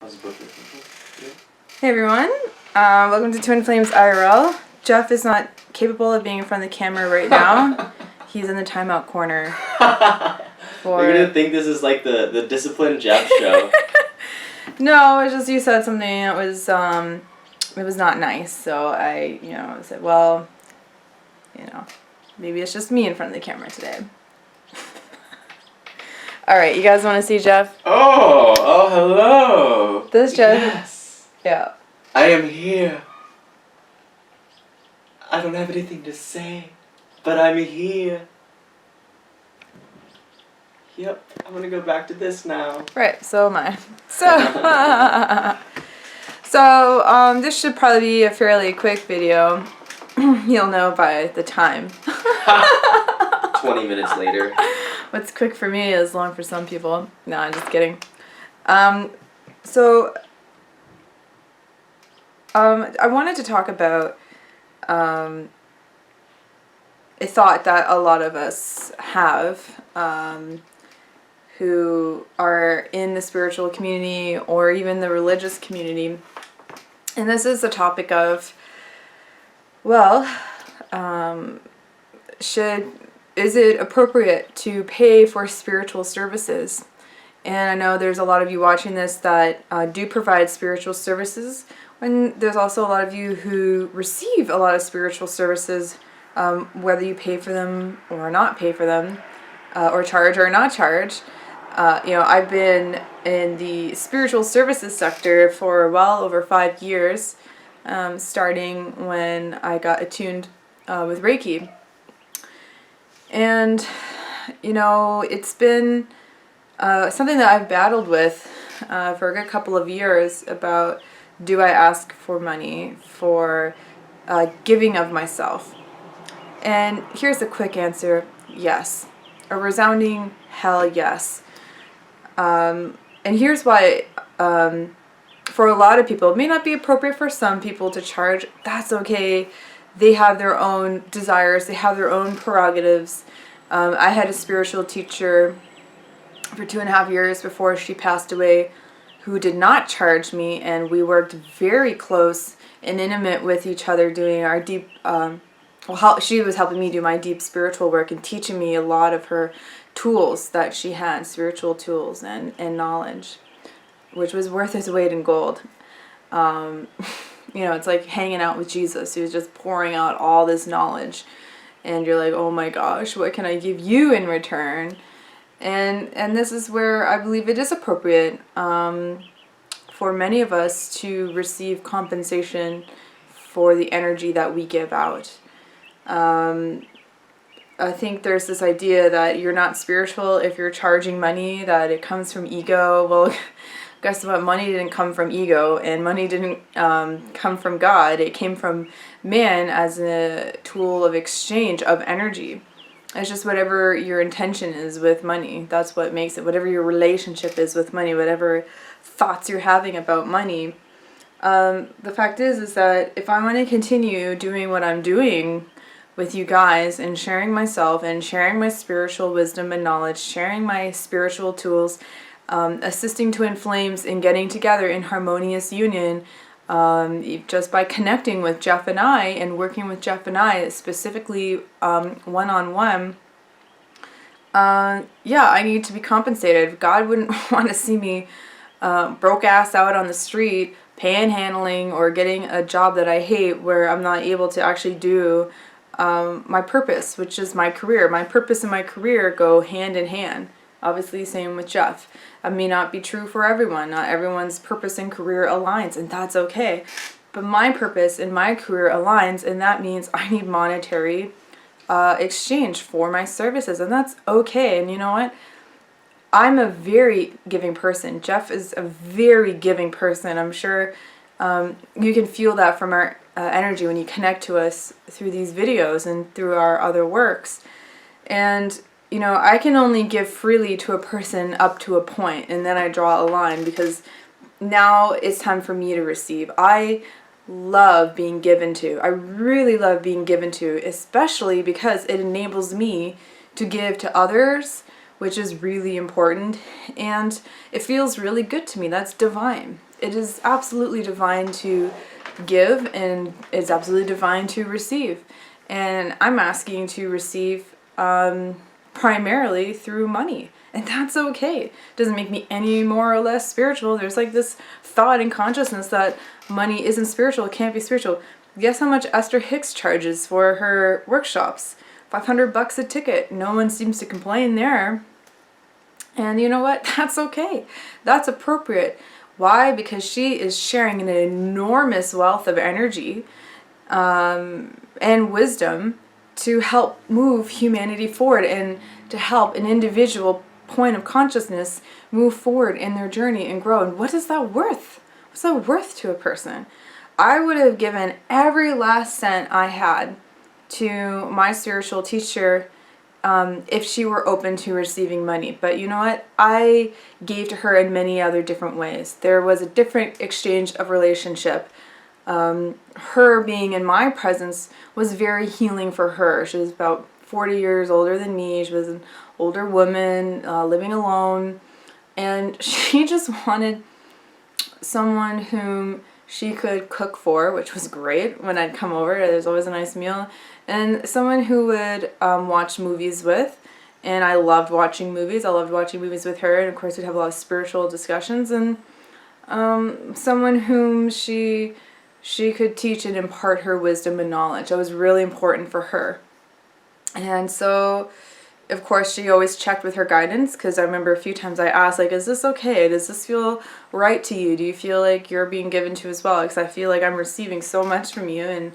Hey everyone, welcome to Twin Flames IRL. Jeff is not capable of being in front of the camera right now. He's in the timeout corner. You're gonna think this is like the Disciplined Jeff show. No, it's just you said something that was it was not nice. So I said, well, maybe it's just me in front of the camera today. All right, you guys want to see Jeff? Oh, hello. This is Jeff. Yes. Yeah. I am here. I don't have anything to say, but I'm here. Yep, I'm gonna go back to this now. Right, so am I. So, this should probably be a fairly quick video. You'll know by the time. 20 minutes later. What's quick for me is long for some people. No, I'm just kidding. I wanted to talk about a thought that a lot of us have who are in the spiritual community or even the religious community. And this is the topic of, well, is it appropriate to pay for spiritual services? And I know there's a lot of you watching this that do provide spiritual services, and there's also a lot of you who receive a lot of spiritual services, whether you pay for them or not pay for them, or charge or not charge. I've been in the spiritual services sector for well over 5 years, starting when I got attuned with Reiki. And, it's been something that I've battled with for a good couple of years about, do I ask for money for giving of myself? And here's a quick answer: yes. A resounding hell yes. And here's why. For a lot of people, it may not be appropriate for some people to charge. That's okay. They have their own desires. They have their own prerogatives. I had a spiritual teacher for 2.5 years before she passed away who did not charge me, and we worked very close and intimate with each other doing our deep, she was helping me do my deep spiritual work and teaching me a lot of her tools that she had, spiritual tools and knowledge, which was worth its weight in gold. It's like hanging out with Jesus. He was just pouring out all this knowledge. And you're like, oh my gosh, what can I give you in return? And this is where I believe it is appropriate for many of us to receive compensation for the energy that we give out. I think there's this idea that you're not spiritual if you're charging money, that it comes from ego. Well, guess what? Money didn't come from ego, and money didn't come from God. It came from man as a tool of exchange of energy. It's just whatever your intention is with money. That's what makes it. Whatever your relationship is with money, whatever thoughts you're having about money. The fact is that if I want to continue doing what I'm doing with you guys and sharing myself and sharing my spiritual wisdom and knowledge, sharing my spiritual tools, assisting Twin Flames in getting together in harmonious union, just by connecting with Jeff and I and working with Jeff and I specifically one-on-one, I need to be compensated. God wouldn't want to see me broke ass out on the street panhandling or getting a job that I hate where I'm not able to actually do my purpose, which is my career. My purpose and my career go hand in hand. Obviously, same with Jeff. It may not be true for everyone. Not everyone's purpose and career aligns, and that's okay. But my purpose and my career aligns, and that means I need monetary exchange for my services, and that's okay. And you know what? I'm a very giving person. Jeff is a very giving person. I'm sure you can feel that from our energy when you connect to us through these videos and through our other works. And I can only give freely to a person up to a point, and then I draw a line because now it's time for me to receive. I love being given to. I really love being given to, especially because it enables me to give to others, which is really important, and it feels really good to me. That's divine. It is absolutely divine to give, and it's absolutely divine to receive. And I'm asking to receive primarily through money. And that's okay. It doesn't make me any more or less spiritual. There's like this thought and consciousness that money isn't spiritual, it can't be spiritual. Guess how much Esther Hicks charges for her workshops? $500 a ticket. No one seems to complain there. And you know what? That's okay. That's appropriate. Why? Because she is sharing an enormous wealth of energy and wisdom to help move humanity forward and to help an individual point of consciousness move forward in their journey and grow. And what is that worth? What's that worth to a person? I would have given every last cent I had to my spiritual teacher if she were open to receiving money. But you know what? I gave to her in many other different ways. There was a different exchange of relationship. Her being in my presence was very healing for her. She was about 40 years older than me. She was an older woman, living alone. And she just wanted someone whom she could cook for, which was great when I'd come over. There's always a nice meal. And someone who would watch movies with. And I loved watching movies. I loved watching movies with her. And of course, we'd have a lot of spiritual discussions. And someone whom she could teach and impart her wisdom and knowledge. That was really important for her. And so, of course, she always checked with her guidance, because I remember a few times I asked, like, is this okay? Does this feel right to you? Do you feel like you're being given to as well? Because I feel like I'm receiving so much from you.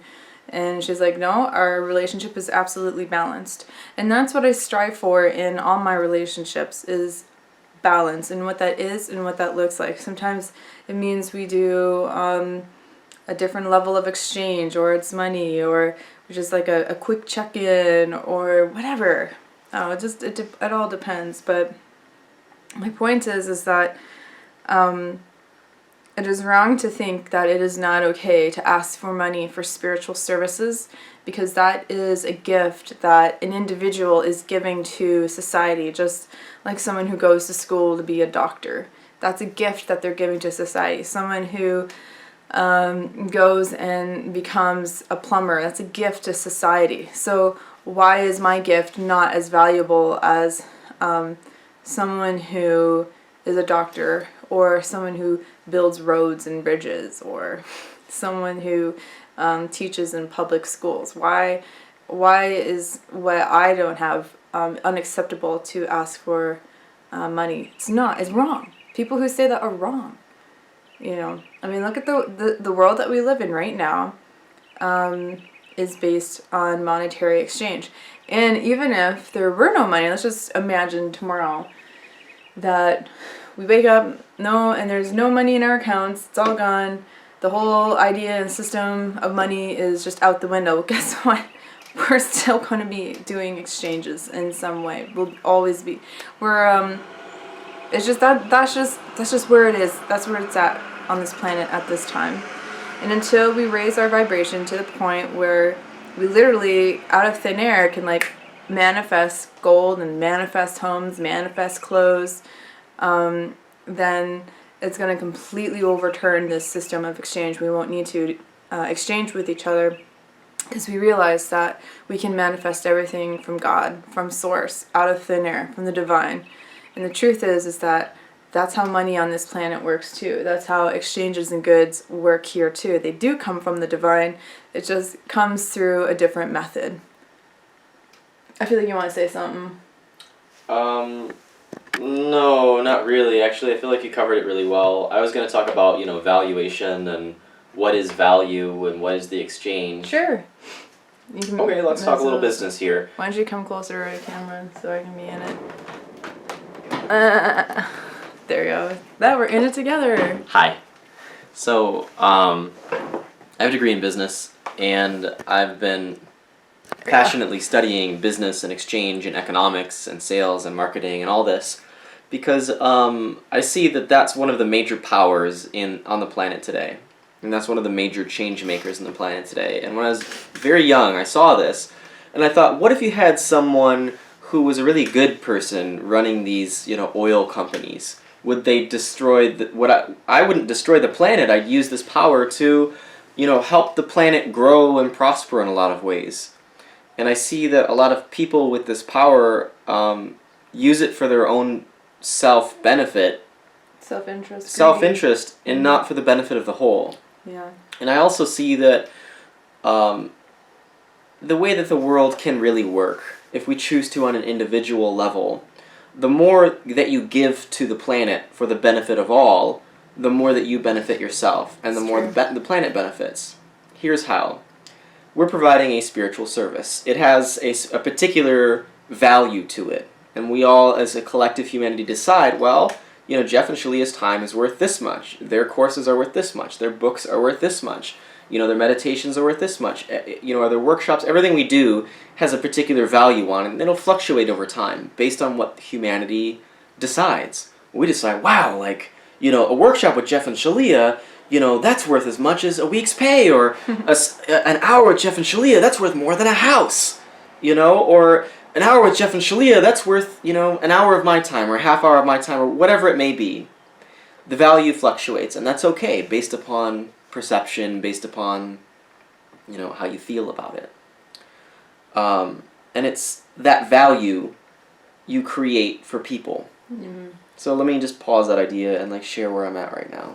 And she's like, no, our relationship is absolutely balanced. And that's what I strive for in all my relationships, is balance, and what that is and what that looks like. Sometimes it means we do a different level of exchange, or it's money, or just like a quick check-in, or whatever. It all depends. But my point is that it is wrong to think that it is not okay to ask for money for spiritual services, because that is a gift that an individual is giving to society, just like someone who goes to school to be a doctor. That's a gift that they're giving to society. Someone who goes and becomes a plumber, that's a gift to society. So why is my gift not as valuable as someone who is a doctor, or someone who builds roads and bridges, or someone who teaches in public schools? Why is what I don't have unacceptable to ask for money? It's not. It's wrong. People who say that are wrong. You know, I mean, look at the world that we live in right now is based on monetary exchange. And even if there were no money, let's just imagine tomorrow that we wake up, and there's no money in our accounts, it's all gone, the whole idea and system of money is just out the window. Guess what? We're still going to be doing exchanges in some way. We'll always be. It's just that's just where it is. That's where it's at on this planet at this time. And until we raise our vibration to the point where we literally, out of thin air, can like manifest gold and manifest homes, manifest clothes, then it's going to completely overturn this system of exchange. We won't need to exchange with each other, because we realize that we can manifest everything from God, from source, out of thin air, from the divine. And the truth is that that's how money on this planet works too. That's how exchanges and goods work here too. They do come from the divine. It just comes through a different method. I feel like you want to say something. No, not really. Actually, I feel like you covered it really well. I was going to talk about, valuation and what is value and what is the exchange. Sure. Okay, let's talk a little business here. Why don't you come closer to the camera so I can be in it? There you go. That we're in it together. Hi. So, I have a degree in business, and I've been passionately studying business and exchange and economics and sales and marketing and all this, because I see that that's one of the major powers on the planet today. And that's one of the major change makers on the planet today. And when I was very young, I saw this, and I thought, what if you had someone who was a really good person running these, oil companies? Would they destroy I wouldn't destroy the planet. I'd use this power to, help the planet grow and prosper in a lot of ways. And I see that a lot of people with this power use it for their own self-benefit. Self-interest. Self-interest, and not for the benefit of the whole. Yeah. And I also see that the way that the world can really work, if we choose to on an individual level, the more that you give to the planet for the benefit of all, the more that you benefit yourself, and the more the planet benefits. Here's how. We're providing a spiritual service. It has a particular value to it. And we all, as a collective humanity, decide, well, Jeff and Shaleia's time is worth this much. Their courses are worth this much. Their books are worth this much. Their meditations are worth this much. Their workshops, everything we do has a particular value on it, and it'll fluctuate over time based on what humanity decides. We decide, wow, a workshop with Jeff and Shaleia, that's worth as much as a week's pay, or an hour with Jeff and Shaleia, that's worth more than a house, or an hour with Jeff and Shaleia, that's worth, an hour of my time, or a half hour of my time, or whatever it may be. The value fluctuates, and that's okay, based upon perception, based upon, how you feel about it. And it's that value you create for people. Mm-hmm. So let me just pause that idea and share where I'm at right now.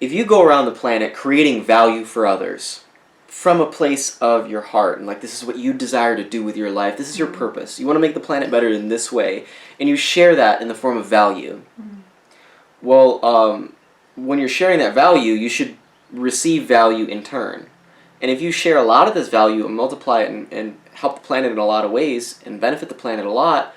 If you go around the planet creating value for others from a place of your heart, and this is what you desire to do with your life, this is your purpose, you want to make the planet better in this way, and you share that in the form of value, well, when you're sharing that value, you should receive value in turn. And if you share a lot of this value and multiply it and help the planet in a lot of ways and benefit the planet a lot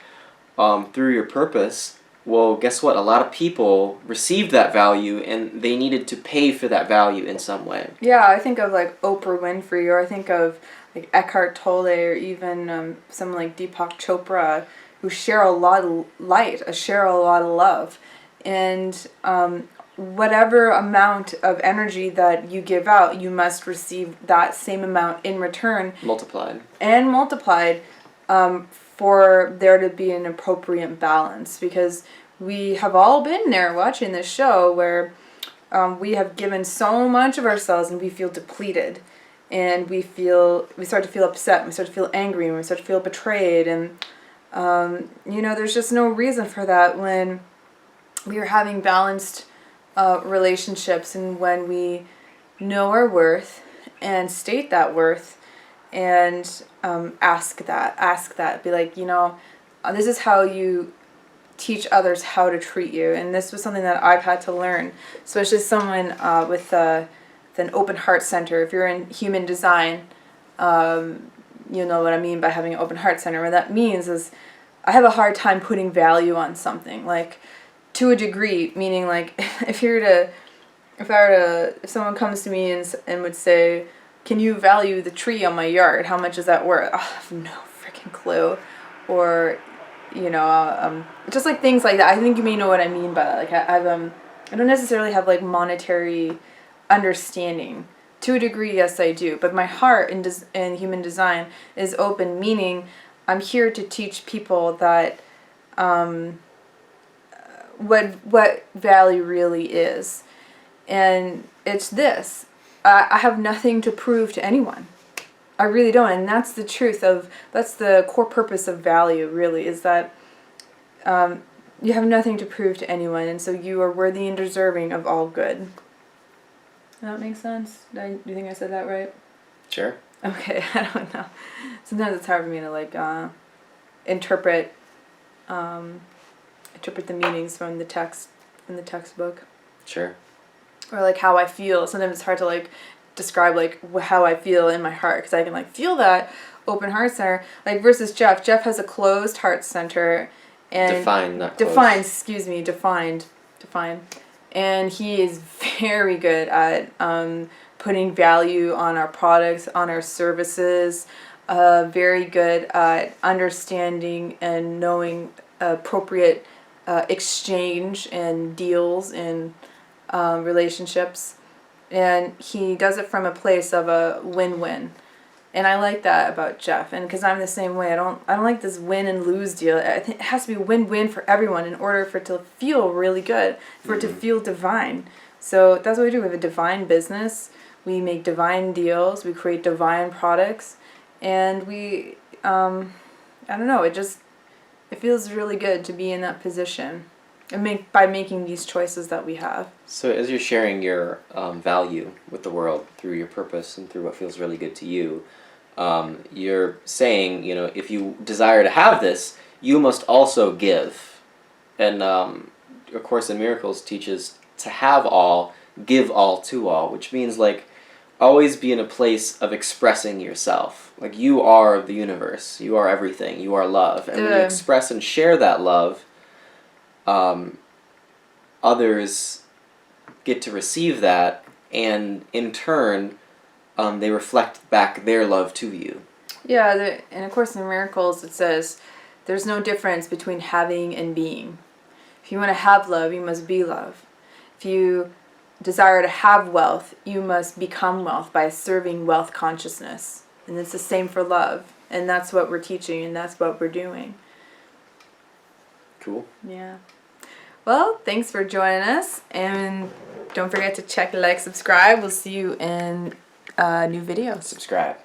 through your purpose, well, guess what? A lot of people received that value, and they needed to pay for that value in some way. Yeah, I think of Oprah Winfrey, or I think of Eckhart Tolle, or even someone like Deepak Chopra, who share a lot of light, share a lot of love. And whatever amount of energy that you give out, you must receive that same amount in return. Multiplied. For there to be an appropriate balance, because we have all been there watching this show where we have given so much of ourselves and we feel depleted, and we start to feel upset, we start to feel angry, and we start to feel betrayed, and there's just no reason for that when we are having balanced relationships, and when we know our worth and state that worth, and ask that, be like, this is how you teach others how to treat you. And this was something that I've had to learn, especially someone with an open heart center. If you're in human design, you know what I mean by having an open heart center. What that means is I have a hard time putting value on something, to a degree, meaning if someone comes to me and would say, can you value the tree on my yard? How much is that worth? I have no freaking clue. Or, just things like that. I think you may know what I mean by that. I don't necessarily have monetary understanding. To a degree, yes, I do. But my heart in human design is open, meaning I'm here to teach people that what value really is. And it's this. I have nothing to prove to anyone. I really don't. And that's the truth that's the core purpose of value, really, is that you have nothing to prove to anyone. And so you are worthy and deserving of all good. Does that make sense? Do you think I said that right? Sure. Okay, I don't know. Sometimes it's hard for me to interpret the meanings from the textbook. Sure. Or how I feel. Sometimes it's hard to describe how I feel in my heart, because I can feel that open heart center. Versus Jeff. Jeff has a closed heart center, and defined, not closed. Defined. And he is very good at putting value on our products, on our services. Very good at understanding and knowing appropriate exchange and deals and relationships, and he does it from a place of a win-win. And I like that about Jeff, and because I'm the same way, I don't like this win and lose deal. I think it has to be win-win for everyone in order for it to feel really good, for it to feel divine. So that's what we do. We have a divine business. We make divine deals. We create divine products, and we, I don't know. It feels really good to be in that position, and by making these choices that we have. So as you're sharing your value with the world through your purpose and through what feels really good to you, you're saying, if you desire to have this, you must also give. And A Course in Miracles teaches to have all, give all to all, which means always be in a place of expressing yourself. Like you are the universe, you are everything, you are love. And when you express and share that love, others get to receive that, and in turn, they reflect back their love to you. Yeah, in A Course in Miracles, it says, there's no difference between having and being. If you want to have love, you must be love. If you desire to have wealth, you must become wealth by serving wealth consciousness. And it's the same for love. And that's what we're teaching, and that's what we're doing. Cool. Yeah. Well, thanks for joining us. And don't forget to check, like, subscribe. We'll see you in a new video. Subscribe.